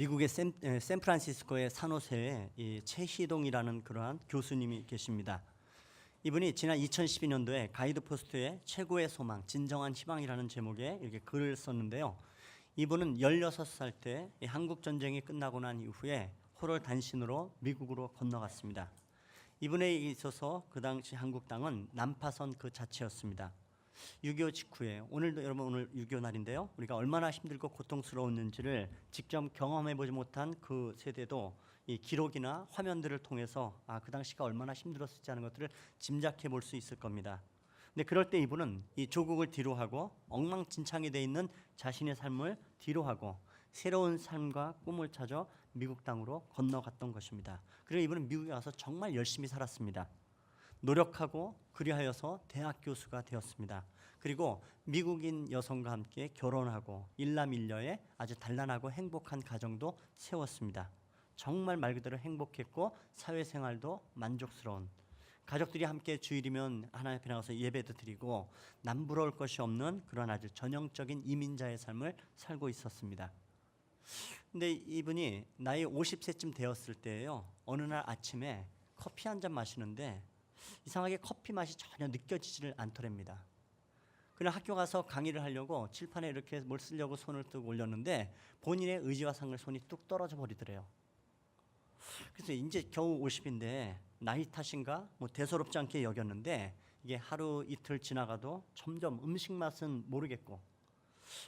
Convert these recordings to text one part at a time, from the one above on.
미국의 샌프란시스코의 산호세에 이 최희동이라는 그러한 교수님이 계십니다. 이분이 지난 2012년도에 가이드포스트에 최고의 소망, 진정한 희망이라는 제목의 이렇게 글을 썼는데요. 이분은 16살 때 한국 전쟁이 끝나고 난 이후에 호를 단신으로 미국으로 건너갔습니다. 이분에 있어서 그 당시 한국 땅은 난파선 그 자체였습니다. 6.25 직후에 오늘도 여러분 오늘 6.25 날인데요. 우리가 얼마나 힘들고 고통스러웠는지를 직접 경험해보지 못한 그 세대도 이 기록이나 화면들을 통해서 그 당시가 얼마나 힘들었을지 하는 것들을 짐작해 볼 수 있을 겁니다. 근데 그럴 때 이분은 이 조국을 뒤로하고 엉망진창이 돼 있는 자신의 삶을 뒤로하고 새로운 삶과 꿈을 찾아 미국 땅으로 건너갔던 것입니다. 그리고 이분은 미국에 와서 정말 열심히 살았습니다. 노력하고 그리하여서 대학 교수가 되었습니다. 그리고 미국인 여성과 함께 결혼하고 일남일녀의 아주 단란하고 행복한 가정도 세웠습니다. 정말 말 그대로 행복했고 사회생활도 만족스러운, 가족들이 함께 주일이면 하나님 앞에 나가서 예배도 드리고 남부러울 것이 없는 그런 아주 전형적인 이민자의 삶을 살고 있었습니다. 근데 이분이 나이 50세쯤 되었을 때예요. 어느 날 아침에 커피 한 잔 마시는데 이상하게 커피 맛이 전혀 느껴지지를 않더랍니다. 그냥 학교 가서 강의를 하려고 칠판에 이렇게 뭘 쓰려고 손을 뚝 올렸는데 본인의 의지와 상을 손이 뚝 떨어져 버리더래요. 그래서 이제 겨우 50인데 나이 탓인가 뭐 대수롭지 않게 여겼는데 이게 하루 이틀 지나가도 점점 음식 맛은 모르겠고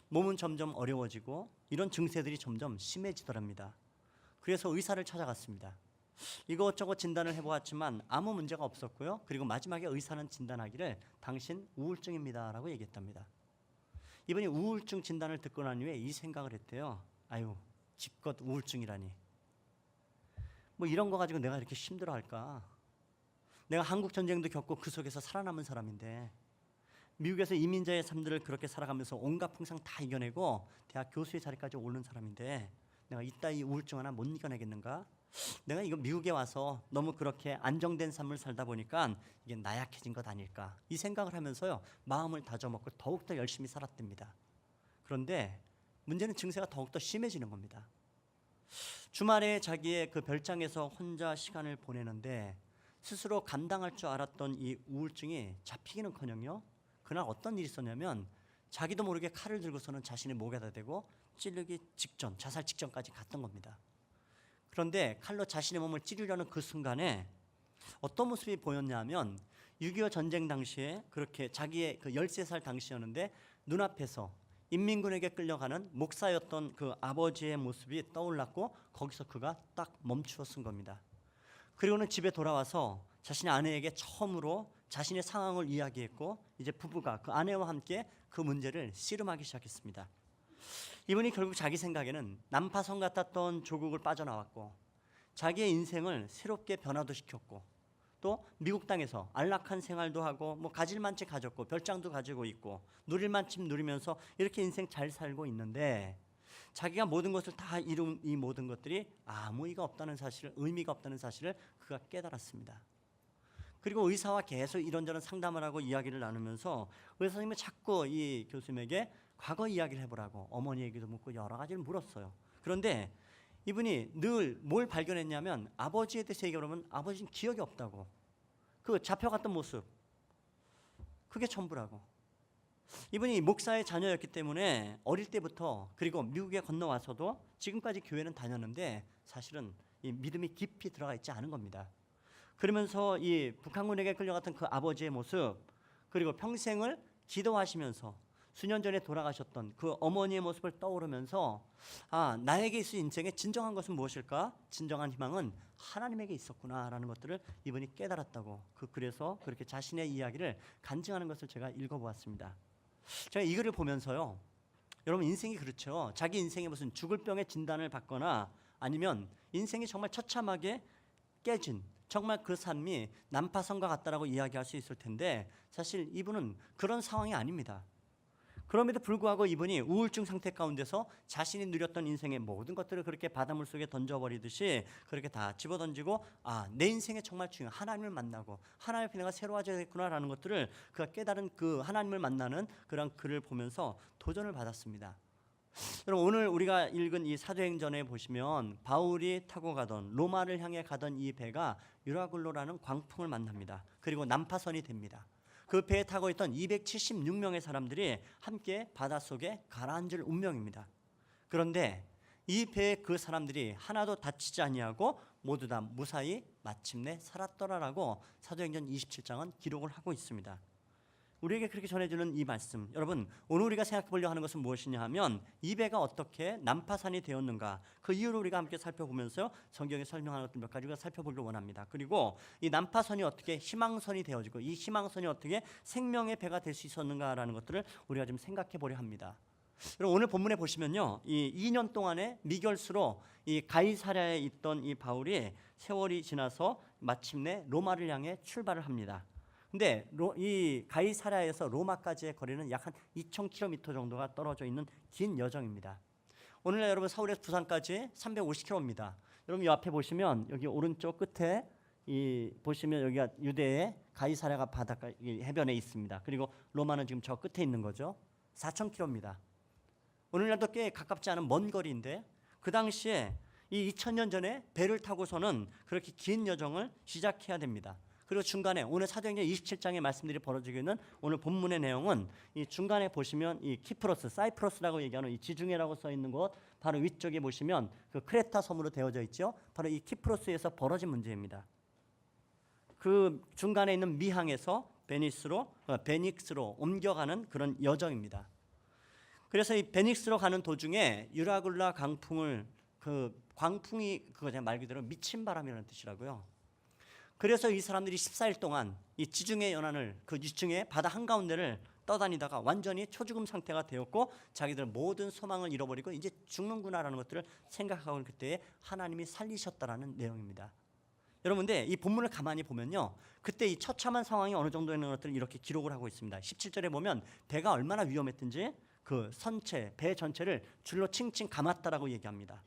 몸은 점점 어려워지고 이런 증세들이 점점 심해지더랍니다. 그래서 의사를 찾아갔습니다. 이것저것 진단을 해보았지만 아무 문제가 없었고요. 그리고 마지막에 의사는 진단하기를 당신 우울증입니다 라고 얘기했답니다. 이분이 우울증 진단을 듣고 난 후에 이 생각을 했대요. 아유, 집껏 우울증이라니. 뭐 이런 거 가지고 내가 이렇게 힘들어할까. 내가 한국전쟁도 겪고 그 속에서 살아남은 사람인데 미국에서 이민자의 삶들을 그렇게 살아가면서 온갖 풍상 다 이겨내고 대학 교수의 자리까지 오른 사람인데 내가 이따위 우울증 하나 못 이겨내겠는가. 내가 이거 미국에 와서 너무 그렇게 안정된 삶을 살다 보니까 이게 나약해진 것 아닐까 이 생각을 하면서요 마음을 다져먹고 더욱더 열심히 살았답니다. 그런데 문제는 증세가 더욱더 심해지는 겁니다. 주말에 자기의 그 별장에서 혼자 시간을 보내는데 스스로 감당할 줄 알았던 이 우울증이 잡히기는커녕요 그날 어떤 일이 있었냐면 자기도 모르게 칼을 들고서는 자신의 목에다 대고 찌르기 직전, 자살 직전까지 갔던 겁니다. 그런데 칼로 자신의 몸을 찌르려는 그 순간에 어떤 모습이 보였냐면 6.25 전쟁 당시에 그렇게 자기의 그 13살 당시였는데 눈앞에서 인민군에게 끌려가는 목사였던 그 아버지의 모습이 떠올랐고 거기서 그가 딱 멈추어 쓴 겁니다. 그리고는 집에 돌아와서 자신의 아내에게 처음으로 자신의 상황을 이야기했고 이제 부부가 그 아내와 함께 그 문제를 씨름하기 시작했습니다. 이분이 결국 자기 생각에는 난파선 같았던 조국을 빠져나왔고 자기의 인생을 새롭게 변화도 시켰고 또 미국 땅에서 안락한 생활도 하고 뭐 가질 만치 가졌고 별장도 가지고 있고 누릴 만큼 누리면서 이렇게 인생 잘 살고 있는데 자기가 모든 것을 다 이룬 이 모든 것들이 아무 의미가 없다는 사실을 그가 깨달았습니다. 그리고 의사와 계속 이런저런 상담을 하고 이야기를 나누면서 의사 선생님은 자꾸 이 교수님에게 과거 이야기를 해보라고 어머니 얘기도 묻고 여러 가지를 물었어요. 그런데 이분이 늘 뭘 발견했냐면 아버지에 대해서 얘기를 하면 아버지는 기억이 없다고. 그 잡혀갔던 모습 그게 전부라고. 이분이 목사의 자녀였기 때문에 어릴 때부터 그리고 미국에 건너와서도 지금까지 교회는 다녔는데 사실은 이 믿음이 깊이 들어가 있지 않은 겁니다. 그러면서 이 북한군에게 끌려갔던 그 아버지의 모습 그리고 평생을 기도하시면서 수년 전에 돌아가셨던 그 어머니의 모습을 떠오르면서 나에게 있을 인생의 진정한 것은 무엇일까? 진정한 희망은 하나님에게 있었구나라는 것들을 이분이 깨달았다고 그 글에서 그렇게 자신의 이야기를 간증하는 것을 제가 읽어보았습니다. 제가 이 글을 보면서요 여러분 인생이 그렇죠. 자기 인생에 무슨 죽을 병의 진단을 받거나 아니면 인생이 정말 처참하게 깨진 정말 그 삶이 난파선과 같다라고 이야기할 수 있을 텐데 사실 이분은 그런 상황이 아닙니다. 그럼에도 불구하고 이분이 우울증 상태 가운데서 자신이 누렸던 인생의 모든 것들을 그렇게 바닷물 속에 던져버리듯이 그렇게 다 집어던지고 내 인생에 정말 중요한 하나님을 만나고 하나님 앞에 내가 새로워져야겠구나라는 것들을 그가 깨달은 그 하나님을 만나는 그런 글을 보면서 도전을 받았습니다. 여러분 오늘 우리가 읽은 이 사도행전에 보시면 바울이 타고 가던 로마를 향해 가던 이 배가 유라굴로라는 광풍을 만납니다. 그리고 난파선이 됩니다. 그 배에 타고 있던 276명의 사람들이 함께 바닷속에 가라앉을 운명입니다. 그런데 이 배에 그 사람들이 하나도 다치지 아니하고 모두 다 무사히 마침내 살았더라라고 사도행전 27장은 기록을 하고 있습니다. 우리에게 그렇게 전해주는 이 말씀, 여러분 오늘 우리가 생각해 보려고 하는 것은 무엇이냐 하면 이 배가 어떻게 난파선이 되었는가, 그 이유를 우리가 함께 살펴보면서 성경에 설명하는 것들 몇 가지 우리가 살펴보기를 원합니다. 그리고 이 난파선이 어떻게 희망선이 되어지고 이 희망선이 어떻게 생명의 배가 될 수 있었는가라는 것들을 우리가 좀 생각해 보려 합니다. 여러분 오늘 본문에 보시면요, 이 2년 동안의 미결수로 이 가이사랴에 있던 이 바울이 세월이 지나서 마침내 로마를 향해 출발을 합니다. 근데 이 가이사랴에서 로마까지의 거리는 약 한 2,000km 정도가 떨어져 있는 긴 여정입니다. 오늘날 여러분 서울에서 부산까지 350km입니다. 여러분 이 앞에 보시면 여기 오른쪽 끝에 이 보시면 여기가 유대의 가이사랴가 바닷가 해변에 있습니다. 그리고 로마는 지금 저 끝에 있는 거죠. 4,000km입니다. 오늘날도 꽤 가깝지 않은 먼 거리인데 그 당시에 이 2000년 전에 배를 타고서는 그렇게 긴 여정을 시작해야 됩니다. 그리고 중간에 오늘 사도행전 27장의 말씀들이 벌어지고 있는 오늘 본문의 내용은 이 중간에 보시면 이 키프로스, 사이프러스라고 얘기하는 이 지중해라고 써 있는 곳 바로 위쪽에 보시면 그 크레타 섬으로 되어져 있죠. 바로 이 키프로스에서 벌어진 문제입니다. 그 중간에 있는 미항에서 베닉스로 옮겨가는 그런 여정입니다. 그래서 이 베닉스로 가는 도중에 유라굴라 강풍을 광풍이 그거 말 그대로 미친 바람이라는 뜻이라고요. 그래서 이 사람들이 14일 동안 이 지중해 연안을 그 지중해 바다 한가운데를 떠다니다가 완전히 초죽음 상태가 되었고 자기들 모든 소망을 잃어버리고 이제 죽는구나라는 것들을 생각하고 그때 하나님이 살리셨다라는 내용입니다. 여러분 근데 이 본문을 가만히 보면요, 그때 이 처참한 상황이 어느 정도였는 것들을 이렇게 기록을 하고 있습니다. 17절에 보면 배가 얼마나 위험했든지 그 선체, 배 전체를 줄로 칭칭 감았다라고 얘기합니다.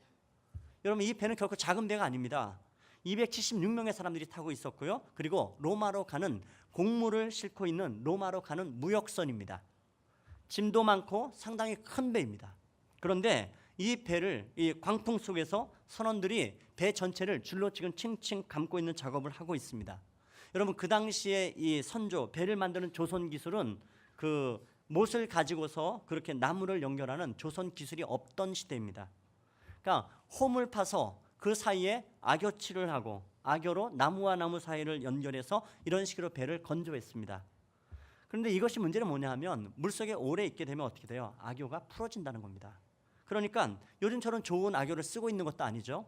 여러분 이 배는 결코 작은 배가 아닙니다. 276명의 사람들이 타고 있었고요. 그리고 로마로 가는 곡물을 싣고 있는 로마로 가는 무역선입니다. 짐도 많고 상당히 큰 배입니다. 그런데 이 배를 이 광풍 속에서 선원들이 배 전체를 줄로 지금 칭칭 감고 있는 작업을 하고 있습니다. 여러분 그 당시에 이 선조 배를 만드는 조선 기술은 그 못을 가지고서 그렇게 나무를 연결하는 조선 기술이 없던 시대입니다. 그러니까 홈을 파서 그 사이에 악교치를 하고 악교로 나무와 나무 사이를 연결해서 이런 식으로 배를 건조했습니다. 그런데 이것이 문제는 뭐냐 하면 물속에 오래 있게 되면 어떻게 돼요? 악교가 풀어진다는 겁니다. 그러니까 요즘처럼 좋은 악교를 쓰고 있는 것도 아니죠.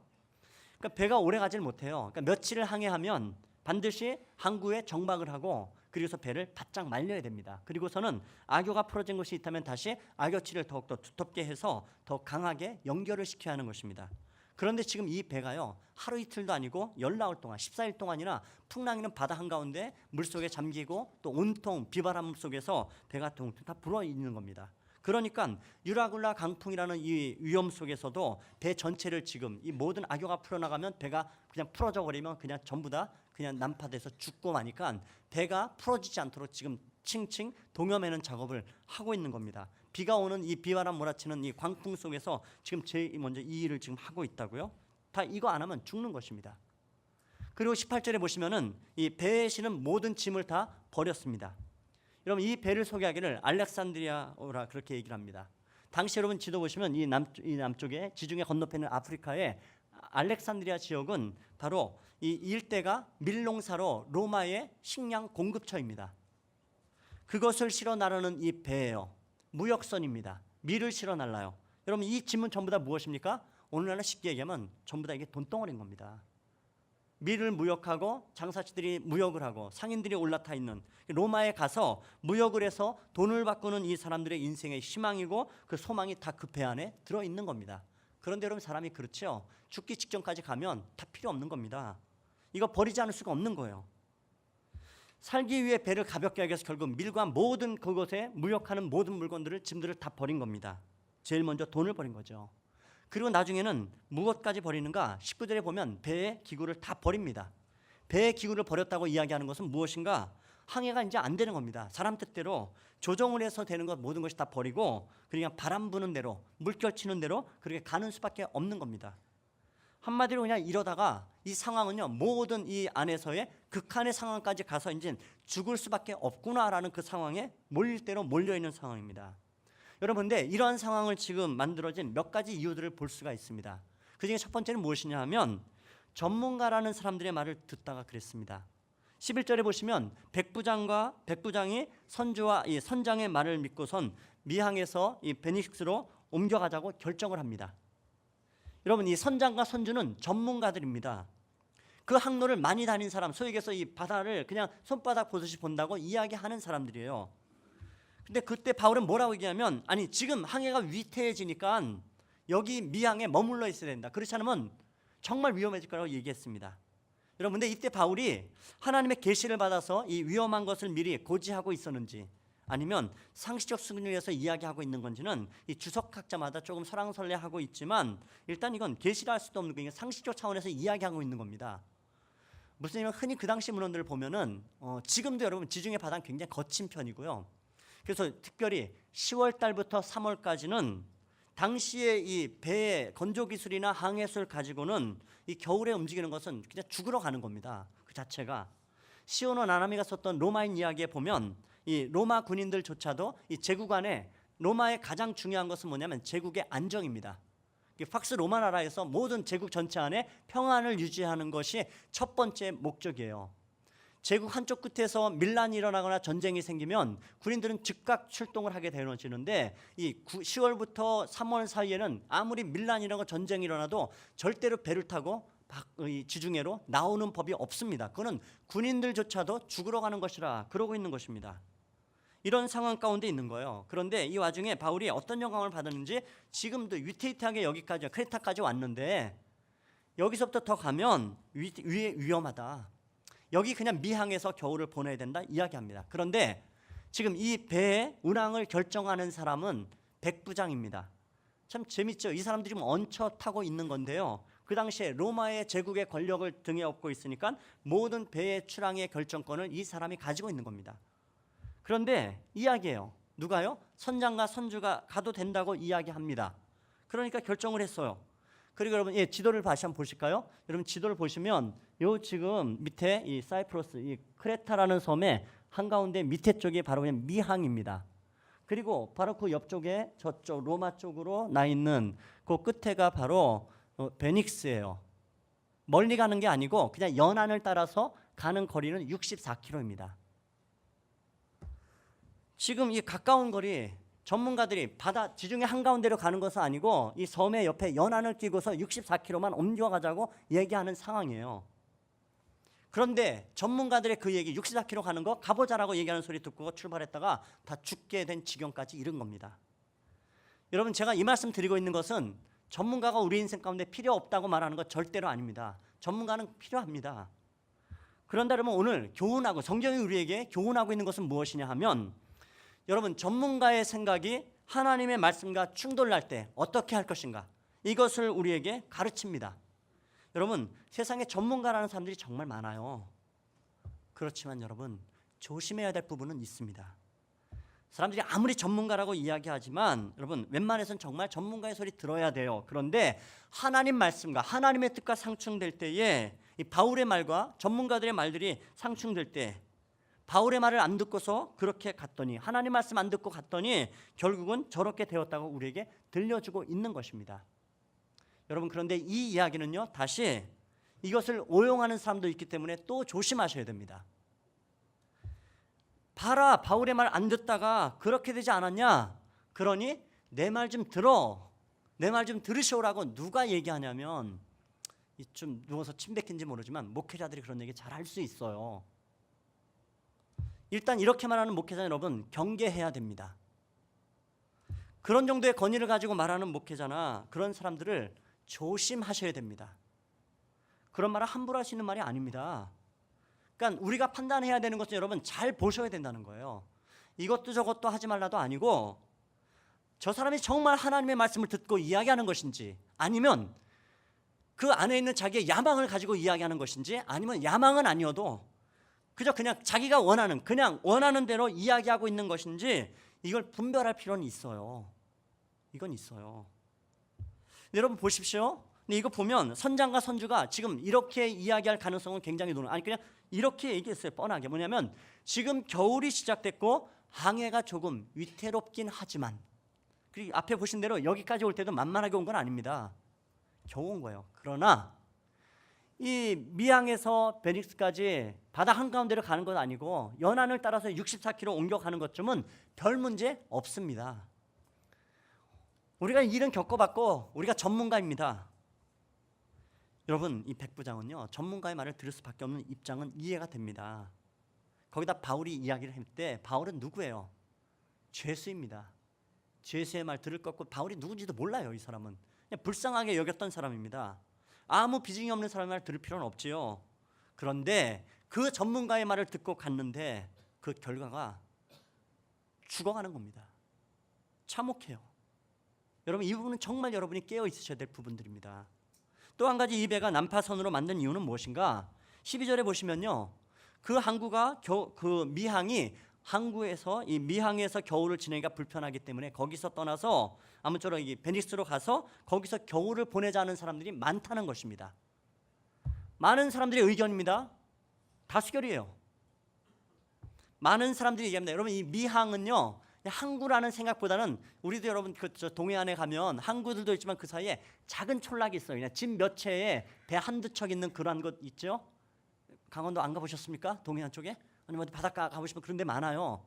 그러니까 배가 오래 가질 못해요. 그러니까 며칠을 항해하면 반드시 항구에 정박을 하고 그래서 배를 바짝 말려야 됩니다. 그리고서는 악교가 풀어진 것이 있다면 다시 악교치를 더욱더 두텁게 해서 더 강하게 연결을 시켜야 하는 것입니다. 그런데 지금 이 배가요 하루 이틀도 아니고 열나흘 동안 14일 동안이나 풍랑이는 바다 한가운데 물속에 잠기고 또 온통 비바람 속에서 배가 둥둥 다 불어 있는 겁니다. 그러니까 유라굴라 강풍이라는 이 위험 속에서도 배 전체를 지금 이 모든 악교가 풀어나가면 배가 그냥 풀어져 버리면 그냥 전부 다 그냥 난파돼서 죽고 마니까 배가 풀어지지 않도록 지금 칭칭 동여매는 작업을 하고 있는 겁니다. 비가 오는 이 비바람 몰아치는 이 광풍 속에서 지금 제일 먼저 이 일을 지금 하고 있다고요. 다 이거 안 하면 죽는 것입니다. 그리고 18절에 보시면은 이 배에 실은 모든 짐을 다 버렸습니다. 여러분 이 배를 소개하기를 알렉산드리아라 그렇게 얘기를 합니다. 당시 여러분 지도 보시면 이 남쪽에 지중해 건너편의 아프리카의 알렉산드리아 지역은 바로 이 일대가 밀농사로 로마의 식량 공급처입니다. 그것을 실어 나르는 이 배예요. 무역선입니다. 밀을 실어 날라요. 여러분 이 짐은 전부 다 무엇입니까? 오늘날은 쉽게 얘기하면 전부 다 이게 돈덩어리인 겁니다. 밀을 무역하고 장사치들이 무역을 하고 상인들이 올라타 있는 로마에 가서 무역을 해서 돈을 바꾸는 이 사람들의 인생의 희망이고 그 소망이 다 그 배 안에 들어있는 겁니다. 그런데 여러분 사람이 그렇죠. 죽기 직전까지 가면 다 필요 없는 겁니다. 이거 버리지 않을 수가 없는 거예요. 살기 위해 배를 가볍게 하기 위해서 결국 밀과 모든 그곳에 무역하는 모든 물건들을 짐들을 다 버린 겁니다. 제일 먼저 돈을 버린 거죠. 그리고 나중에는 무엇까지 버리는가? 19절에 보면 배의 기구를 다 버립니다. 배의 기구를 버렸다고 이야기하는 것은 무엇인가? 항해가 이제 안 되는 겁니다. 사람 뜻대로 조정을 해서 되는 것 모든 것이 다 버리고 그냥 바람 부는 대로 물결 치는 대로 그렇게 가는 수밖에 없는 겁니다. 한마디로 그냥 이러다가 이 상황은요, 모든 이 안에서의 극한의 상황까지 가서 이제 죽을 수밖에 없구나라는 그 상황에 몰릴 대로 몰려있는 상황입니다. 여러분, 근데 이러한 상황을 지금 만들어진 몇 가지 이유들을 볼 수가 있습니다. 그중에 첫 번째는 무엇이냐 하면 전문가라는 사람들의 말을 듣다가 그랬습니다. 11절에 보시면 백부장이 선주와 이 선장의 말을 믿고선 미항에서 이 베닉스로 옮겨가자고 결정을 합니다. 여러분, 이 선장과 선주는 전문가들입니다. 그 항로를 많이 다닌 사람, 소위 얘기해서 이 바다를 그냥 손바닥 보듯이 본다고 이야기하는 사람들이에요. 근데 그때 바울은 뭐라고 얘기하면, 아니 지금 항해가 위태해지니까 여기 미항에 머물러 있어야 된다. 그렇지 않으면 정말 위험해질 거라고 얘기했습니다. 여러분, 근데 이때 바울이 하나님의 계시를 받아서 이 위험한 것을 미리 고지하고 있었는지, 아니면 상식적 수준을 위해서 이야기하고 있는 건지는 이 주석학자마다 조금 설왕설래하고 있지만, 일단 이건 계시를 할 수도 없는 게 상식적 차원에서 이야기하고 있는 겁니다. 무슨 얘기냐면, 흔히 그 당시 문헌들을 보면은 지금도 여러분 지중해 바다는 굉장히 거친 편이고요. 그래서 특별히 10월 달부터 3월까지는 당시에 이 배의 건조 기술이나 항해술 가지고는 이 겨울에 움직이는 것은 그냥 죽으러 가는 겁니다. 그 자체가 시오노 나나미가 썼던 로마인 이야기에 보면 이 로마 군인들조차도 이 제국 안에 로마의 가장 중요한 것은 뭐냐면 제국의 안정입니다. 팍스 로마 나라에서 모든 제국 전체 안에 평안을 유지하는 것이 첫 번째 목적이에요. 제국 한쪽 끝에서 밀란이 일어나거나 전쟁이 생기면 군인들은 즉각 출동을 하게 되어지는데, 이 10월부터 3월 사이에는 아무리 밀란이 일어나고 전쟁이 일어나도 절대로 배를 타고 지중해로 나오는 법이 없습니다. 그거는 군인들조차도 죽으러 가는 것이라 그러고 있는 것입니다. 이런 상황 가운데 있는 거예요. 그런데 이 와중에 바울이 어떤 영광을 받았는지, 지금도 위태위태하게 여기까지 크레타까지 왔는데 여기서부터 더 가면 위험하다. 여기 그냥 미항에서 겨울을 보내야 된다 이야기합니다. 그런데 지금 이 배의 운항을 결정하는 사람은 백부장입니다. 참 재밌죠. 이 사람들이 지금 얹혀 타고 있는 건데요, 그 당시에 로마의 제국의 권력을 등에 업고 있으니까 모든 배의 출항의 결정권을 이 사람이 가지고 있는 겁니다. 그런데 이야기해요. 누가요? 선장과 선주가 가도 된다고 이야기합니다. 그러니까 결정을 했어요. 그리고 여러분, 지도를 다시 한번 보실까요? 여러분, 지도를 보시면 요 지금 밑에 이 사이프러스, 이 크레타라는 섬의 한가운데 밑에 쪽이 바로 그냥 미항입니다. 그리고 바로 그 옆쪽에 저쪽 로마 쪽으로 나 있는 그 끝에가 바로 베닉스예요. 멀리 가는 게 아니고 그냥 연안을 따라서 가는 거리는 64km입니다. 지금 이 가까운 거리, 전문가들이 바다 지중해 한가운데로 가는 것은 아니고 이 섬의 옆에 연안을 끼고서 64km만 옮겨가자고 얘기하는 상황이에요. 그런데 전문가들의 그 얘기, 64km 가는 거 가보자라고 얘기하는 소리 듣고 출발했다가 다 죽게 된 지경까지 이른 겁니다. 여러분, 제가 이 말씀 드리고 있는 것은 전문가가 우리 인생 가운데 필요 없다고 말하는 것 절대로 아닙니다. 전문가는 필요합니다. 그런다 그러면 오늘 교훈하고, 성경이 우리에게 교훈하고 있는 것은 무엇이냐 하면, 여러분, 전문가의 생각이 하나님의 말씀과 충돌날 때 어떻게 할 것인가, 이것을 우리에게 가르칩니다. 여러분, 세상에 전문가라는 사람들이 정말 많아요. 그렇지만 여러분, 조심해야 될 부분은 있습니다. 사람들이 아무리 전문가라고 이야기하지만 여러분, 웬만해서는 정말 전문가의 소리 들어야 돼요. 그런데 하나님 말씀과 하나님의 뜻과 상충될 때에 이 바울의 말과 전문가들의 말들이 상충될 때, 바울의 말을 안 듣고서 그렇게 갔더니, 하나님 말씀 안 듣고 갔더니 결국은 저렇게 되었다고 우리에게 들려주고 있는 것입니다. 여러분, 그런데 이 이야기는요, 다시 이것을 오용하는 사람도 있기 때문에 또 조심하셔야 됩니다. 봐라, 바울의 말 안 듣다가 그렇게 되지 않았냐? 그러니 내 말 좀 들어, 내 말 좀 들으시오라고 누가 얘기하냐면, 좀 누워서 침 뱉긴지 모르지만 목회자들이 그런 얘기 잘 할 수 있어요. 일단 이렇게 말하는 목회자 여러분, 경계해야 됩니다. 그런 정도의 권위를 가지고 말하는 목회자나 그런 사람들을 조심하셔야 됩니다. 그런 말은 함부로 하시는 말이 아닙니다. 그러니까 우리가 판단해야 되는 것은 여러분, 잘 보셔야 된다는 거예요. 이것도 저것도 하지 말라도 아니고, 저 사람이 정말 하나님의 말씀을 듣고 이야기하는 것인지, 아니면 그 안에 있는 자기의 야망을 가지고 이야기하는 것인지, 아니면 야망은 아니어도 그냥 자기가 그냥 원하는 대로 이야기하고 있는 것인지 이걸 분별할 필요는 있어요. 이건 있어요. 여러분 보십시오. 근데 이거 보면 선장과 선주가 지금 이렇게 이야기할 가능성은 굉장히 높은. 아니 그냥 이렇게 얘기했어요. 뻔하게. 뭐냐면 지금 겨울이 시작됐고 항해가 조금 위태롭긴 하지만, 그리고 앞에 보신 대로 여기까지 올 때도 만만하게 온 건 아닙니다. 겨우 온 거예요. 그러나 이 미항에서 베닉스까지 바다 한가운데로 가는 건 아니고 연안을 따라서 64km 옮겨가는 것쯤은 별 문제 없습니다. 우리가 일은 겪어봤고 우리가 전문가입니다. 여러분 이 백부장은요 전문가의 말을 들을 수밖에 없는 입장은 이해가 됩니다. 거기다 바울이 이야기를 할 때 바울은 누구예요? 죄수입니다. 죄수의 말 들을 것 없고 바울이 누군지도 몰라요. 이 사람은 그냥 불쌍하게 여겼던 사람입니다. 아무 비중이 없는 사람의 말 들을 필요는 없지요. 그런데 그 전문가의 말을 듣고 갔는데 그 결과가 죽어가는 겁니다. 참혹해요. 여러분 이 부분은 정말 여러분이 깨어 있으셔야 될 부분들입니다. 또 한 가지 이 배가 난파선으로 만든 이유는 무엇인가? 12절에 보시면요, 그 항구가 그 미항이 항구에서 이 미항에서 겨울을 지내기가 불편하기 때문에 거기서 떠나서 아무쪼록 이 베니스로 가서 거기서 겨울을 보내자는 사람들이 많다는 것입니다. 많은 사람들의 의견입니다. 다수결이에요. 많은 사람들이 얘기합니다. 여러분 이 미항은요 항구라는 생각보다는 우리도 여러분 그 동해안에 가면 항구들도 있지만 그 사이에 작은 촌락이 있어요. 그냥 집 몇 채에 배 한두 척 있는 그런 곳 있죠. 강원도 안 가보셨습니까? 동해안 쪽에? 아니면 어디 바닷가 가보시면 그런 데 많아요.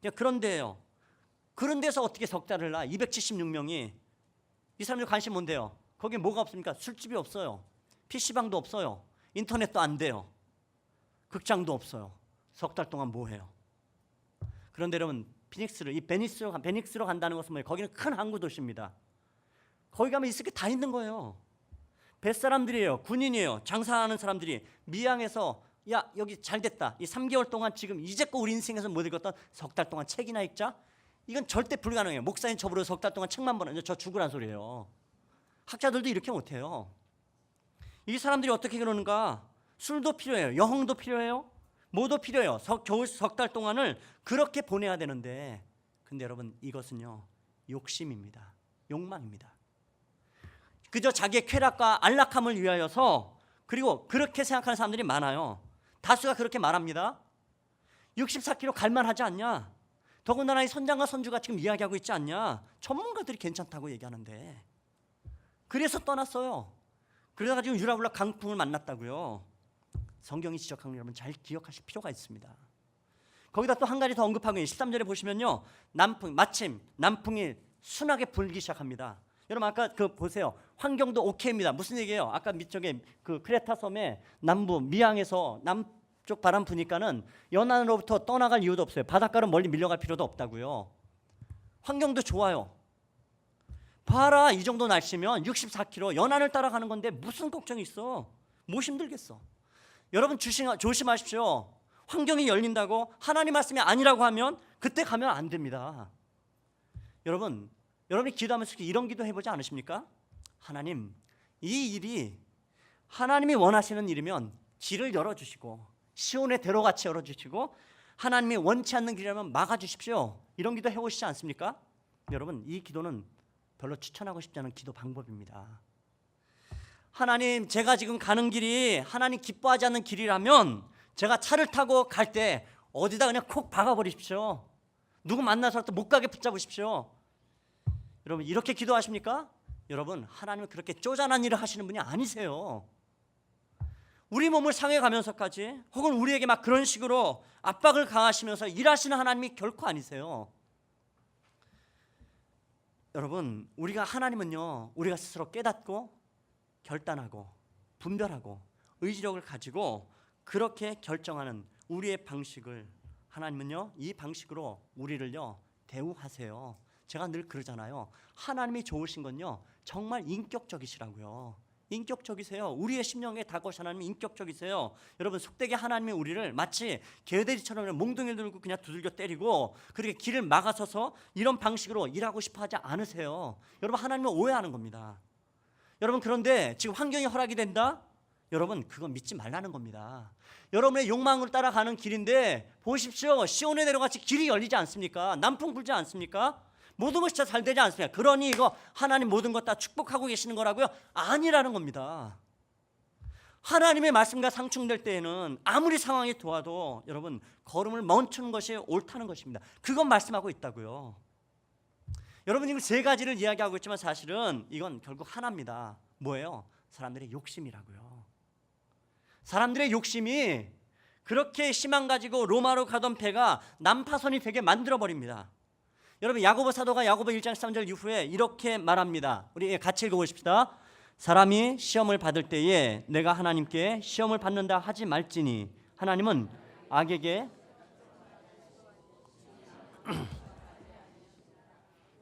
그냥 그런 데예요. 그런 데서 어떻게 석 달을 나? 276명이. 이 사람들 관심 뭔데요? 거기 뭐가 없습니까? 술집이 없어요. PC방도 없어요. 인터넷도 안 돼요. 극장도 없어요. 석 달 동안 뭐 해요? 그런데 여러분 베니스로 간다는 것은 뭐예요? 거기는 큰 항구 도시입니다. 거기 가면 있을 게 다 있는 거예요. 뱃사람들이에요. 군인이에요. 장사하는 사람들이 미항에서 야 여기 잘 됐다. 이 3개월 동안 지금 이제껏 우리 인생에서 못 읽었던 석 달 동안 책이나 읽자? 이건 절대 불가능해요. 목사님 저보러 석 달 동안 책만 보는 저 죽으란 소리예요. 학자들도 이렇게 못해요. 이 사람들이 어떻게 그러는가? 술도 필요해요. 여행도 필요해요. 뭐도 필요해요. 겨울 석 달 동안을 그렇게 보내야 되는데, 근데 여러분 이것은요 욕심입니다. 욕망입니다. 그저 자기의 쾌락과 안락함을 위하여서, 그리고 그렇게 생각하는 사람들이 많아요. 다수가 그렇게 말합니다. 64km 갈만하지 않냐? 더군다나 이 선장과 선주가 지금 이야기하고 있지 않냐? 전문가들이 괜찮다고 얘기하는데 그래서 떠났어요. 그러다가 지금 유라굴라 강풍을 만났다고요. 성경이 지적한 거 여러분 잘 기억하실 필요가 있습니다. 거기다 또 한 가지 더 언급하고 13절에 보시면요, 마침 남풍이 순하게 불기 시작합니다. 여러분 아까 그 보세요. 환경도 오케이입니다. 무슨 얘기예요? 아까 밑쪽에 그 크레타 섬의 남부 미항에서 남쪽 바람 부니까는 연안으로부터 떠나갈 이유도 없어요. 바닷가로 멀리 밀려갈 필요도 없다고요. 환경도 좋아요. 봐라, 이 정도 날씨면 64km 연안을 따라가는 건데 무슨 걱정이 있어? 뭐 힘들겠어? 여러분 조심하십시오. 환경이 열린다고 하나님 말씀이 아니라고 하면 그때 가면 안 됩니다. 여러분이 기도하면서 이런 기도 해보지 않으십니까? 하나님, 이 일이 하나님이 원하시는 일이면 길을 열어주시고 시온의 대로같이 열어주시고 하나님이 원치 않는 길이라면 막아주십시오. 이런 기도 해보시지 않습니까? 여러분 이 기도는 별로 추천하고 싶지 않은 기도 방법입니다. 하나님, 제가 지금 가는 길이 하나님 기뻐하지 않는 길이라면 제가 차를 타고 갈 때 어디다 그냥 콕 박아버리십시오. 누구 만나서 또 못 가게 붙잡으십시오. 여러분 이렇게 기도하십니까? 여러분 하나님은 그렇게 쪼잔한 일을 하시는 분이 아니세요. 우리 몸을 상해 가면서까지 혹은 우리에게 막 그런 식으로 압박을 가하시면서 일하시는 하나님이 결코 아니세요. 여러분 우리가 하나님은요, 우리가 스스로 깨닫고 결단하고 분별하고 의지력을 가지고 그렇게 결정하는 우리의 방식을 하나님은요 이 방식으로 우리를요 대우하세요. 제가 늘 그러잖아요. 하나님이 좋으신 건요 정말 인격적이시라고요. 인격적이세요. 우리의 심령에 다가오신 하나님이 인격적이세요. 여러분 속되게 하나님이 우리를 마치 개돼지처럼 몽둥이를 들고 그냥 두들겨 때리고 그렇게 길을 막아서서 이런 방식으로 일하고 싶어 하지 않으세요. 여러분 하나님은 오해하는 겁니다. 여러분 그런데 지금 환경이 허락이 된다? 여러분 그거 믿지 말라는 겁니다. 여러분의 욕망으로 따라가는 길인데 보십시오. 시온의 내려같이 길이 열리지 않습니까? 남풍 불지 않습니까? 모든 것이 잘 되지 않습니까? 그러니 이거 하나님 모든 것 다 축복하고 계시는 거라고요? 아니라는 겁니다. 하나님의 말씀과 상충될 때에는 아무리 상황이 도와도 여러분 걸음을 멈추는 것이 옳다는 것입니다. 그건 말씀하고 있다고요. 여러분 이거 세 가지를 이야기하고 있지만 사실은 이건 결국 하나입니다. 뭐예요? 사람들의 욕심이라고요. 사람들의 욕심이 그렇게 희망 가지고 로마로 가던 배가 난파선이 되게 만들어버립니다. 여러분 야고보 사도가 야고보 1장 13절 이후에 이렇게 말합니다. 우리 같이 읽어보십시다. 사람이 시험을 받을 때에 내가 하나님께 시험을 받는다 하지 말지니 하나님은 악에게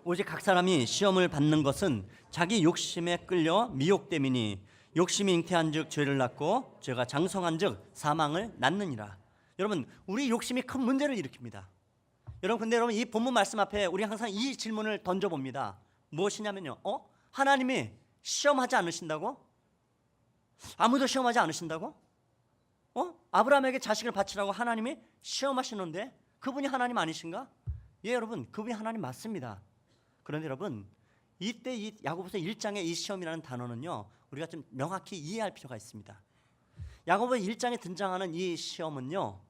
오직 각 사람이 시험을 받는 것은 자기 욕심에 끌려 미혹됨이니 욕심이 잉태한즉 죄를 낳고 죄가 장성한즉 사망을 낳느니라. 여러분 우리 욕심이 큰 문제를 일으킵니다. 여러분 근데 여러분 이 본문 말씀 앞에 우리 항상 이 질문을 던져봅니다. 무엇이냐면요, 하나님이 시험하지 않으신다고? 아무도 시험하지 않으신다고? 아브라함에게 자식을 바치라고 하나님이 시험하시는데 그분이 하나님 아니신가? 예, 여러분 그분이 하나님 맞습니다. 그런데 여러분 이때 이 야고보서 1장의 이 시험이라는 단어는요 우리가 좀 명확히 이해할 필요가 있습니다. 야고보 1장에 등장하는 이 시험은요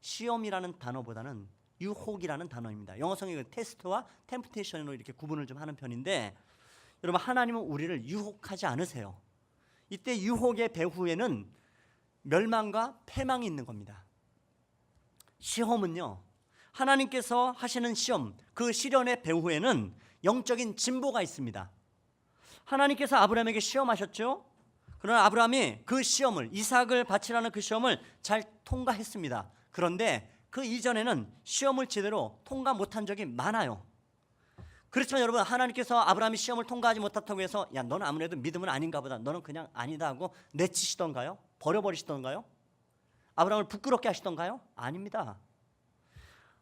시험이라는 단어보다는 유혹이라는 단어입니다. 영어 성경에 테스트와 템프테이션으로 이렇게 구분을 좀 하는 편인데 여러분 하나님은 우리를 유혹하지 않으세요. 이때 유혹의 배후에는 멸망과 패망이 있는 겁니다. 시험은요 하나님께서 하시는 시험, 그 시련의 배후에는 영적인 진보가 있습니다. 하나님께서 아브라함에게 시험하셨죠. 그러나 아브라함이 그 시험을 이삭을 바치라는 그 시험을 잘 통과했습니다. 그런데 그 이전에는 시험을 제대로 통과 못한 적이 많아요. 그렇지만 여러분 하나님께서 아브라함이 시험을 통과하지 못했다고 해서 야 너는 아무래도 믿음은 아닌가 보다, 너는 그냥 아니다 하고 내치시던가요? 버려버리시던가요? 아브라함을 부끄럽게 하시던가요? 아닙니다.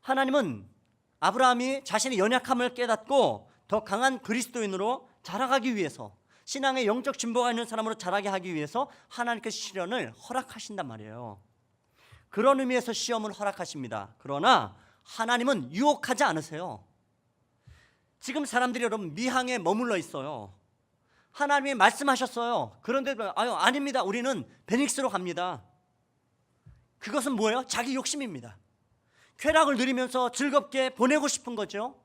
하나님은 아브라함이 자신의 연약함을 깨닫고 더 강한 그리스도인으로 자라가기 위해서, 신앙의 영적 진보가 있는 사람으로 자라게 하기 위해서 하나님께서 시련을 허락하신단 말이에요. 그런 의미에서 시험을 허락하십니다. 그러나 하나님은 유혹하지 않으세요. 지금 사람들이 여러분 미항에 머물러 있어요. 하나님이 말씀하셨어요. 그런데 아닙니다. 우리는 베닉스로 갑니다. 그것은 뭐예요? 자기 욕심입니다. 쾌락을 누리면서 즐겁게 보내고 싶은 거죠.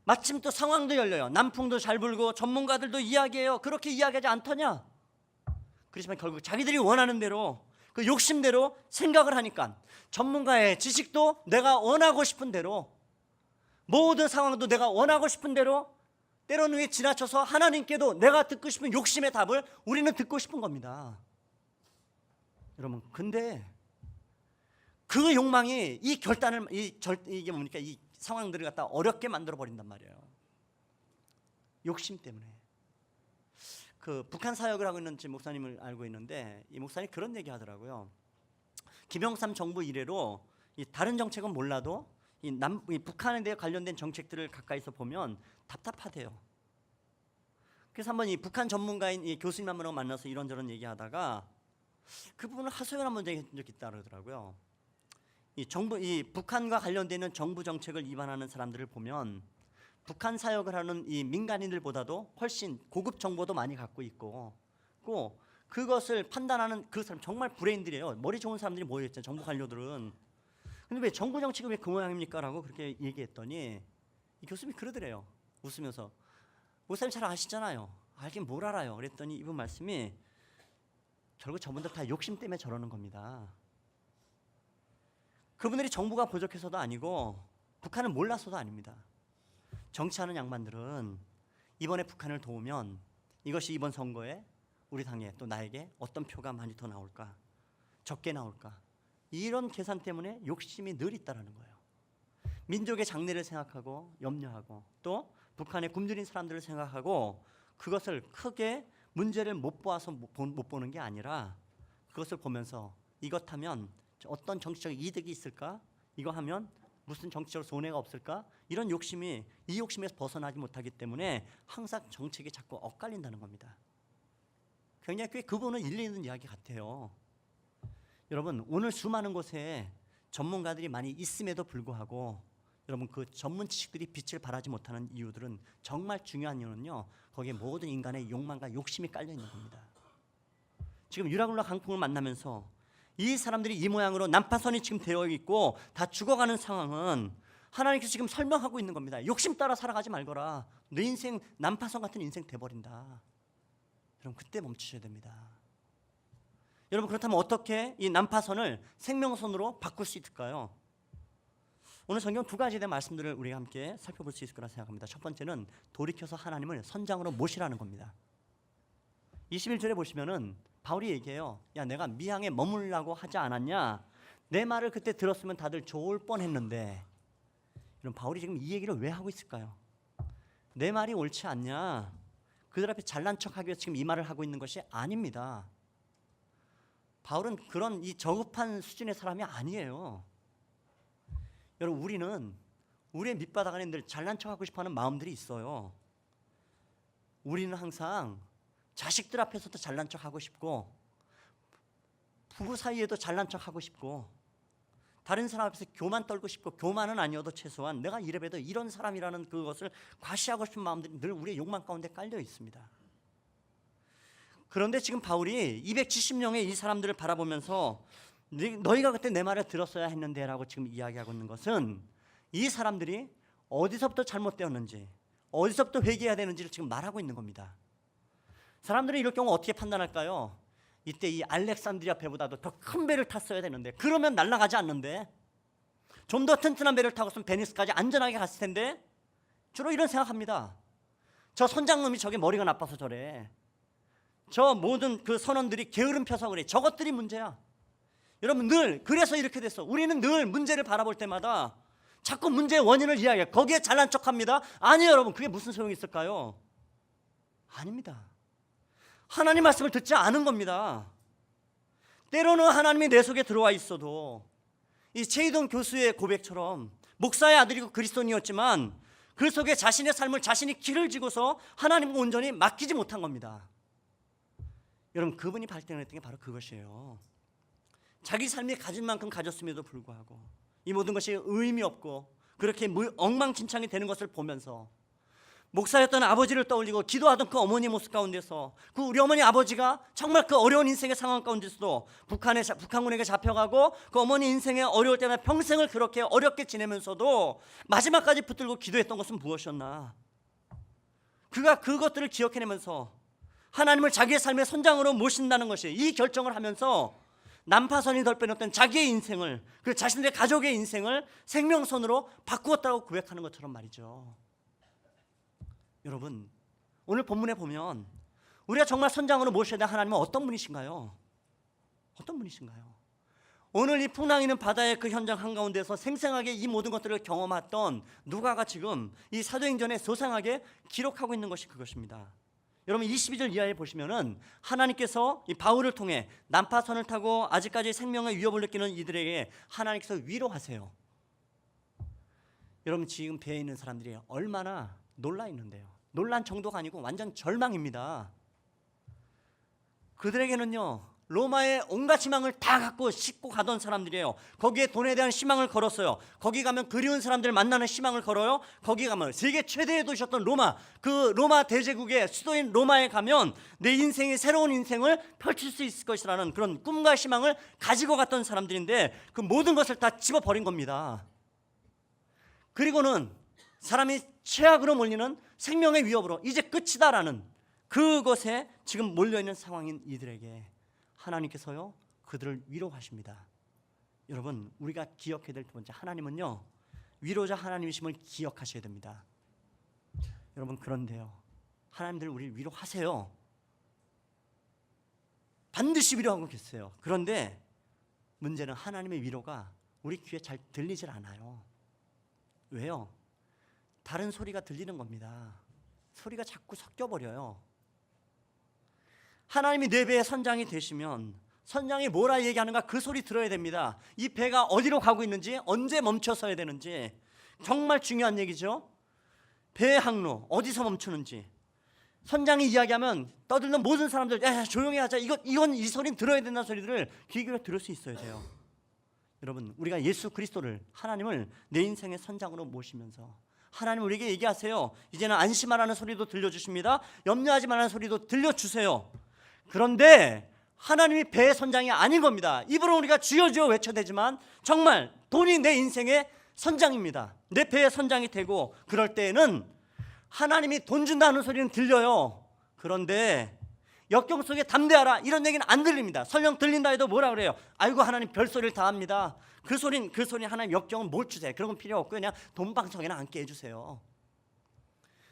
마침 또 상황도 열려요. 남풍도 잘 불고 전문가들도 이야기해요. 그렇게 이야기하지 않더냐? 그렇지만 결국 자기들이 원하는 대로 그 욕심대로 생각을 하니까 전문가의 지식도 내가 원하고 싶은 대로, 모든 상황도 내가 원하고 싶은 대로, 때로는 왜 지나쳐서 하나님께도 내가 듣고 싶은 욕심의 답을 우리는 듣고 싶은 겁니다. 여러분 근데 그 욕망이 이 결단을 이게 뭡니까? 이 상황들을 갖다 어렵게 만들어 버린단 말이에요. 욕심 때문에. 그 북한 사역을 하고 있는 제 목사님을 알고 있는데 이 목사님이 그런 얘기 하더라고요. 김영삼 정부 이래로 이 다른 정책은 몰라도 이 북한에 대해 관련된 정책들을 가까이서 보면 답답하대요. 그래서 한번 이 북한 전문가인 이 교수님 한 분하고 만나서 이런저런 얘기하다가 그 부분을 하소연 한번 얘기한 적이 있다 그러더라고요. 이 북한과 관련되는 정부 정책을 위반하는 사람들을 보면 북한 사역을 하는 이 민간인들보다도 훨씬 고급 정보도 많이 갖고 있고, 또 그것을 판단하는 그 사람 정말 브레인들이에요. 머리 좋은 사람들이 모여있잖아요. 정부 관료들은. 근데 왜 정부 정책이 왜 그 모양입니까? 라고 그렇게 얘기했더니 이 교수님이 그러더래요. 웃으면서. 목사님 잘 아시잖아요. 알긴 뭘 알아요. 그랬더니 이분 말씀이 결국 저분들 다 욕심 때문에 저러는 겁니다. 그분들이 정부가 부족해서도 아니고 북한을 몰라서도 아닙니다. 정치하는 양반들은 이번에 북한을 도우면 이것이 이번 선거에 우리 당에 또 나에게 어떤 표가 많이 더 나올까, 적게 나올까, 이런 계산 때문에 욕심이 늘 있다는 거예요. 민족의 장래를 생각하고 염려하고 또 북한에 굶주린 사람들을 생각하고 그것을 크게 문제를 못 보아서 못 보는 게 아니라 그것을 보면서 이것 하면 어떤 정치적 이득이 있을까? 이거 하면 무슨 정치적 손해가 없을까? 이런 욕심이, 이 욕심에서 벗어나지 못하기 때문에 항상 정책이 자꾸 엇갈린다는 겁니다. 굉장히 꽤 그분은 일리 있는 이야기 같아요. 여러분, 오늘 수많은 곳에 전문가들이 많이 있음에도 불구하고 여러분 그 전문 지식들이 빛을 발하지 못하는 이유들은 정말 중요한 이유는요, 거기에 모든 인간의 욕망과 욕심이 깔려 있는 겁니다. 지금 유라굴라 강풍을 만나면서 이 사람들이 이 모양으로 난파선이 지금 되어 있고 다 죽어가는 상황은 하나님께서 지금 설명하고 있는 겁니다. 욕심 따라 살아가지 말거라. 내 인생 난파선 같은 인생 돼버린다. 여러분, 그때 멈추셔야 됩니다. 여러분, 그렇다면 어떻게 이 난파선을 생명선으로 바꿀 수 있을까요? 오늘 성경 두 가지에 대한 말씀들을 우리가 함께 살펴볼 수 있을 거라 생각합니다. 첫 번째는 돌이켜서 하나님을 선장으로 모시라는 겁니다. 21절에 보시면은 바울이 얘기해요. 야, 내가 미항에 머물라고 하지 않았냐? 내 말을 그때 들었으면 다들 좋을 뻔했는데. 이런 바울이 지금 이 얘기를 왜 하고 있을까요? 내 말이 옳지 않냐? 그들 앞에 잘난 척하기 위해서 지금 이 말을 하고 있는 것이 아닙니다. 바울은 그런 이 저급한 수준의 사람이 아니에요. 여러분, 우리는 우리의 밑바닥 안에 늘 잘난 척하고 싶어하는 마음들이 있어요. 우리는 항상 자식들 앞에서도 잘난 척하고 싶고, 부부 사이에도 잘난 척하고 싶고, 다른 사람 앞에서 교만 떨고 싶고, 교만은 아니어도 최소한 내가 이래봬도 이런 사람이라는 그것을 과시하고 싶은 마음들이 늘 우리의 욕망 가운데 깔려 있습니다. 그런데 지금 바울이 270명의 이 사람들을 바라보면서 너희가 그때 내 말을 들었어야 했는데 라고 지금 이야기하고 있는 것은 이 사람들이 어디서부터 잘못되었는지, 어디서부터 회개해야 되는지를 지금 말하고 있는 겁니다. 사람들은 이럴 경우 어떻게 판단할까요? 이때 이 알렉산드리아 배보다도 더 큰 배를 탔어야 되는데, 그러면 날아가지 않는데, 좀 더 튼튼한 배를 타고선 베니스까지 안전하게 갔을 텐데, 주로 이런 생각합니다. 저 선장놈이 저게 머리가 나빠서 저래. 저 모든 그 선원들이 게으름 펴서 그래. 저것들이 문제야. 여러분, 늘 그래서 이렇게 됐어. 우리는 늘 문제를 바라볼 때마다 자꾸 문제의 원인을 이야기해. 거기에 잘난 척합니다. 아니에요, 여러분. 그게 무슨 소용이 있을까요? 아닙니다. 하나님 말씀을 듣지 않은 겁니다. 때로는 하나님이 내 속에 들어와 있어도 이 최희동 교수의 고백처럼 목사의 아들이고 그리스도인이었지만 그 속에 자신의 삶을 자신이 길을 지고서 하나님과 온전히 맡기지 못한 겁니다. 여러분, 그분이 발견했던 게 바로 그것이에요. 자기 삶이 가진 만큼 가졌음에도 불구하고 이 모든 것이 의미 없고 그렇게 엉망진창이 되는 것을 보면서 목사였던 아버지를 떠올리고 기도하던 그 어머니 모습 가운데서 그 우리 어머니 아버지가 정말 그 어려운 인생의 상황 가운데서도 북한군에게 잡혀가고 그 어머니 인생의 어려울 때마다 평생을 그렇게 어렵게 지내면서도 마지막까지 붙들고 기도했던 것은 무엇이었나? 그가 그것들을 기억해내면서 하나님을 자기의 삶의 선장으로 모신다는 것이, 이 결정을 하면서 난파선이 덜 빼놓던 자기의 인생을, 그 자신들의 가족의 인생을 생명선으로 바꾸었다고 고백하는 것처럼 말이죠. 여러분, 오늘 본문에 보면 우리가 정말 선장으로 모셔야 될 하나님은 어떤 분이신가요? 어떤 분이신가요? 오늘 이 풍랑이는 바다의 그 현장 한가운데서 생생하게 이 모든 것들을 경험했던 누가가 지금 이 사도행전에 소상하게 기록하고 있는 것이 그것입니다. 여러분, 22절 이하에 보시면은 하나님께서 이 바울을 통해 난파선을 타고 아직까지 생명의 위협을 느끼는 이들에게 하나님께서 위로하세요. 여러분, 지금 배에 있는 사람들이 얼마나 놀라 있는데요. 놀란 정도가 아니고 완전 절망입니다. 그들에게는요, 로마의 온갖 희망을 다 갖고 싣고 가던 사람들이에요. 거기에 돈에 대한 희망을 걸었어요. 거기 가면 그리운 사람들 만나는 희망을 걸어요. 거기 가면 세계 최대의 도시였던 로마, 그 로마 대제국의 수도인 로마에 가면 내 인생의 새로운 인생을 펼칠 수 있을 것이라는 그런 꿈과 희망을 가지고 갔던 사람들인데 그 모든 것을 다 집어버린 겁니다. 그리고는 사람이 최악으로 몰리는 생명의 위협으로 이제 끝이다라는 그것에 지금 몰려있는 상황인 이들에게 하나님께서요, 그들을 위로하십니다. 여러분, 우리가 기억해야 될 두 번째, 하나님은요, 위로자 하나님이심을 기억하셔야 됩니다. 여러분, 그런데요, 하나님들 우리를 위로하세요. 반드시 위로하고 계세요. 그런데 문제는 하나님의 위로가 우리 귀에 잘 들리질 않아요. 왜요? 다른 소리가 들리는 겁니다. 소리가 자꾸 섞여버려요. 하나님이 내 배의 선장이 되시면 선장이 뭐라 얘기하는가 그 소리 들어야 됩니다. 이 배가 어디로 가고 있는지, 언제 멈춰서야 되는지, 정말 중요한 얘기죠. 배의 항로 어디서 멈추는지 선장이 이야기하면 떠들는 모든 사람들 야 조용히 하자, 이건 이 소리는 들어야 된다는 소리들을 귀 기울여 들을 수 있어야 돼요. 여러분, 우리가 예수 그리스도를, 하나님을 내 인생의 선장으로 모시면서 하나님 우리에게 얘기하세요. 이제는 안심하라는 소리도 들려주십니다. 염려하지 말라는 소리도 들려주세요. 그런데 하나님이 배의 선장이 아닌 겁니다. 입으로 우리가 주여 주여 외쳐대지만 정말 돈이 내 인생의 선장입니다. 내 배의 선장이 되고, 그럴 때에는 하나님이 돈 준다는 소리는 들려요. 그런데 역경 속에 담대하라 이런 얘기는 안 들립니다. 설령 들린다 해도 뭐라 그래요? 아이고 하나님 별소리를 다 합니다. 그 소린 하나님 역경은 뭘 주세요? 그런 건 필요 없고 그냥 돈방석에나 앉게 해주세요.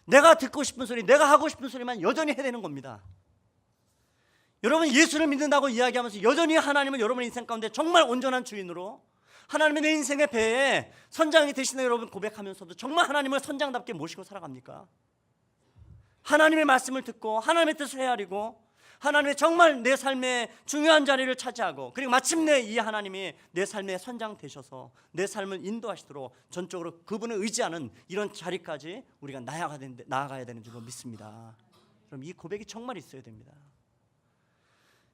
내가 듣고 싶은 소리, 내가 하고 싶은 소리만 여전히 해야 되는 겁니다. 여러분, 예수를 믿는다고 이야기하면서 여전히 하나님은 여러분의 인생 가운데 정말 온전한 주인으로, 하나님의 내 인생의 배에 선장이 되시는 여러분 고백하면서도 정말 하나님을 선장답게 모시고 살아갑니까? 하나님의 말씀을 듣고 하나님의 뜻을 헤아리고 하나님의 정말 내 삶의 중요한 자리를 차지하고, 그리고 마침내 이 하나님이 내 삶의 선장 되셔서 내 삶을 인도하시도록 전적으로 그분을 의지하는 이런 자리까지 우리가 나아가야 되는 줄로 믿습니다. 그럼 이 고백이 정말 있어야 됩니다.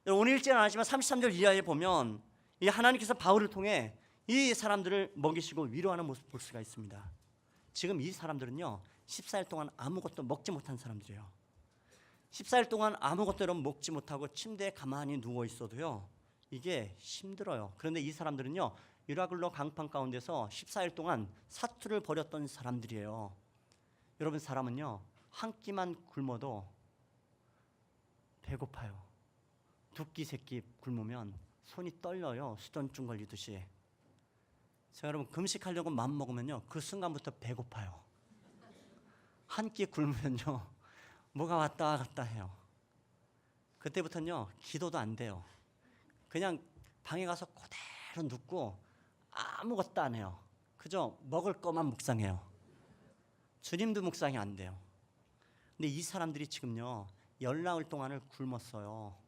오늘 읽지는 않았지만 33절 이하에 보면 이 하나님께서 바울을 통해 이 사람들을 먹이시고 위로하는 모습을 볼 수가 있습니다. 지금 이 사람들은요 14일 동안 아무것도 먹지 못한 사람들이에요. 14일 동안 아무것도 먹지 못하고 침대에 가만히 누워 있어도요 이게 힘들어요. 그런데 이 사람들은요 유라굴로 강판 가운데서 14일 동안 사투를 벌였던 사람들이에요. 여러분, 사람은요 한 끼만 굶어도 배고파요. 두 끼 세 끼 굶으면 손이 떨려요. 수전증 걸리듯이. 제가 여러분 금식하려고 마음 먹으면요 그 순간부터 배고파요. 한 끼 굶으면요 뭐가 왔다 갔다 해요. 그때부터는요 기도도 안 돼요. 그냥 방에 가서 그대로 눕고 아무것도 안 해요. 그저 먹을 것만 묵상해요. 주님도 묵상이 안 돼요. 근데 이 사람들이 지금요 열나흘 동안을 굶었어요.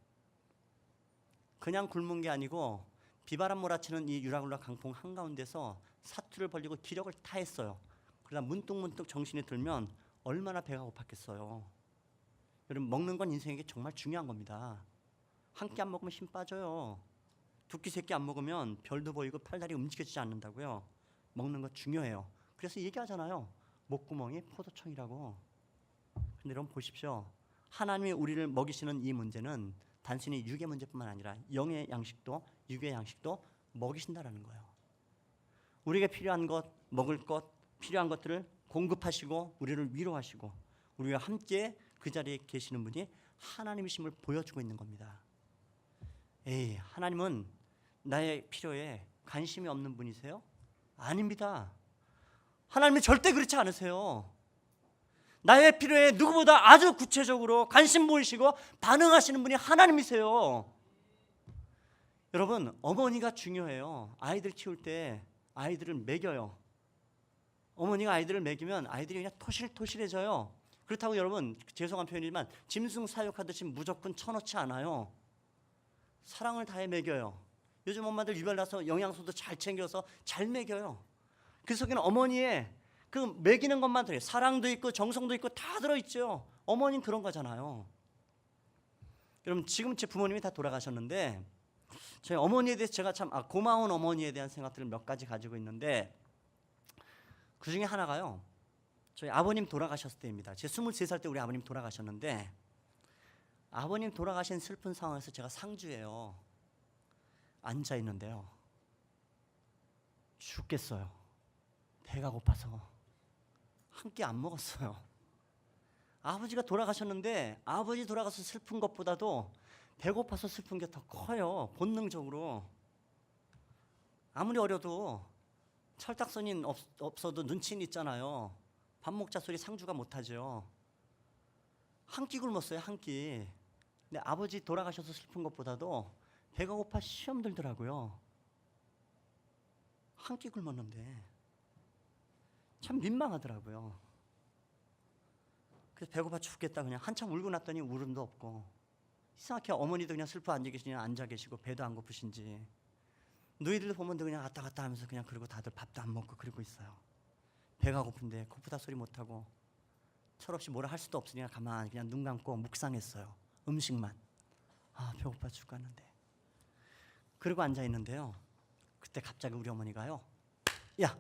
그냥 굶은 게 아니고 비바람 몰아치는 이 유라굴라 강풍 한가운데서 사투를 벌리고 기력을 다했어요. 그러다 문득문득 정신이 들면 얼마나 배가 고팠겠어요. 여러분, 먹는 건 인생에게 정말 중요한 겁니다. 한 끼 안 먹으면 힘 빠져요. 두 끼 세 끼 안 먹으면 별도 보이고 팔다리 움직여지지 않는다고요. 먹는 거 중요해요. 그래서 얘기하잖아요. 목구멍이 포도청이라고. 근데 여러분 보십시오. 하나님이 우리를 먹이시는 이 문제는 단순히 육의 문제뿐만 아니라 영의 양식도 육의 양식도 먹이신다라는 거예요. 우리에게 필요한 것, 먹을 것, 필요한 것들을 공급하시고 우리를 위로하시고 우리와 함께 그 자리에 계시는 분이 하나님이심을 보여주고 있는 겁니다. 하나님은 나의 필요에 관심이 없는 분이세요? 아닙니다. 하나님은 절대 그렇지 않으세요. 나의 필요에 누구보다 아주 구체적으로 관심 보이시고 반응하시는 분이 하나님이세요. 여러분, 어머니가 중요해요. 아이들 키울 때 아이들을 먹여요. 어머니가 아이들을 먹이면 아이들이 그냥 토실토실해져요. 그렇다고 여러분, 죄송한 표현이지만 짐승 사육하듯이 무조건 쳐놓지 않아요. 사랑을 다해 먹여요. 요즘 엄마들 유별나서 영양소도 잘 챙겨서 잘 먹여요. 그 속에는 어머니의 그 먹이는 것만 들어요. 사랑도 있고 정성도 있고 다 들어있죠. 어머니는 그런 거잖아요. 여러분, 지금 제 부모님이 다 돌아가셨는데 저희 어머니에 대해서 제가 참 고마운 어머니에 대한 생각들을 몇 가지 가지고 있는데, 그 중에 하나가요 저희 아버님 돌아가셨을 때입니다. 제 23살 때 우리 아버님 돌아가셨는데, 아버님 돌아가신 슬픈 상황에서 제가 상주에요 앉아 있는데요 죽겠어요. 배가 고파서 한 끼 안 먹었어요. 아버지가 돌아가셨는데 아버지 돌아가서 슬픈 것보다도 배고파서 슬픈 게 더 커요. 본능적으로. 아무리 어려도 철딱선이 없어도 눈치는 있잖아요. 밥 먹자 소리 상주가 못하죠. 한 끼 굶었어요. 한 끼. 근데 아버지 돌아가셔서 슬픈 것보다도 배가 고파 시험 들더라고요. 한 끼 굶었는데 참 민망하더라고요. 그래서 배고파 죽겠다 그냥 한참 울고 났더니 울음도 없고, 이상하게 어머니도 그냥 슬퍼 앉아 계시고 배도 안 고프신지, 너희들 보면 그냥 왔다 갔다 하면서 그냥, 그리고 다들 밥도 안 먹고 그러고 있어요. 배가 고픈데 고프다 소리 못하고 철없이 뭐라 할 수도 없으니까 가만히 그냥 눈 감고 묵상했어요. 음식만. 배고파 죽겠는데. 그리고 앉아 있는데요. 그때 갑자기 우리 어머니가요. 야,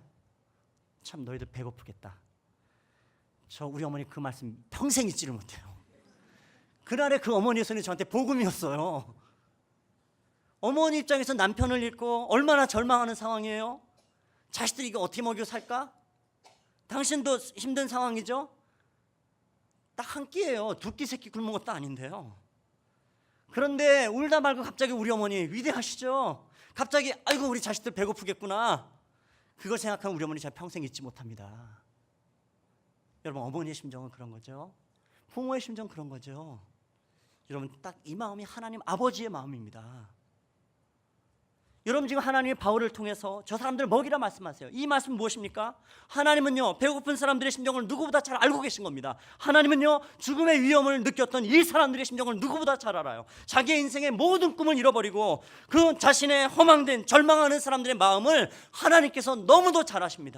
참 너희들 배고프겠다. 저 우리 어머니 그 말씀 평생 잊지를 못해요. 그날의 그 어머니의 손이 저한테 복음이었어요. 어머니 입장에서 남편을 잃고 얼마나 절망하는 상황이에요. 자식들이 이거 어떻게 먹여 살까? 당신도 힘든 상황이죠. 딱 한 끼예요. 두 끼, 세 끼 굶은 것도 아닌데요. 그런데 울다 말고 갑자기 우리 어머니 위대하시죠. 갑자기 아이고 우리 자식들 배고프겠구나. 그걸 생각하면 우리 어머니 제가 평생 잊지 못합니다. 여러분, 어머니의 심정은 그런 거죠. 부모의 심정 그런 거죠. 여러분, 딱 이 마음이 하나님 아버지의 마음입니다. 여러분, 지금 하나님이 바울을 통해서 저 사람들 먹이라 말씀하세요. 이 말씀은 무엇입니까? 하나님은요, 배고픈 사람들의 심정을 누구보다 잘 알고 계신 겁니다. 하나님은요, 죽음의 위험을 느꼈던 이 사람들의 심정을 누구보다 잘 알아요. 자기의 인생의 모든 꿈을 잃어버리고 그 자신의 허망된 절망하는 사람들의 마음을 하나님께서 너무도 잘 아십니다.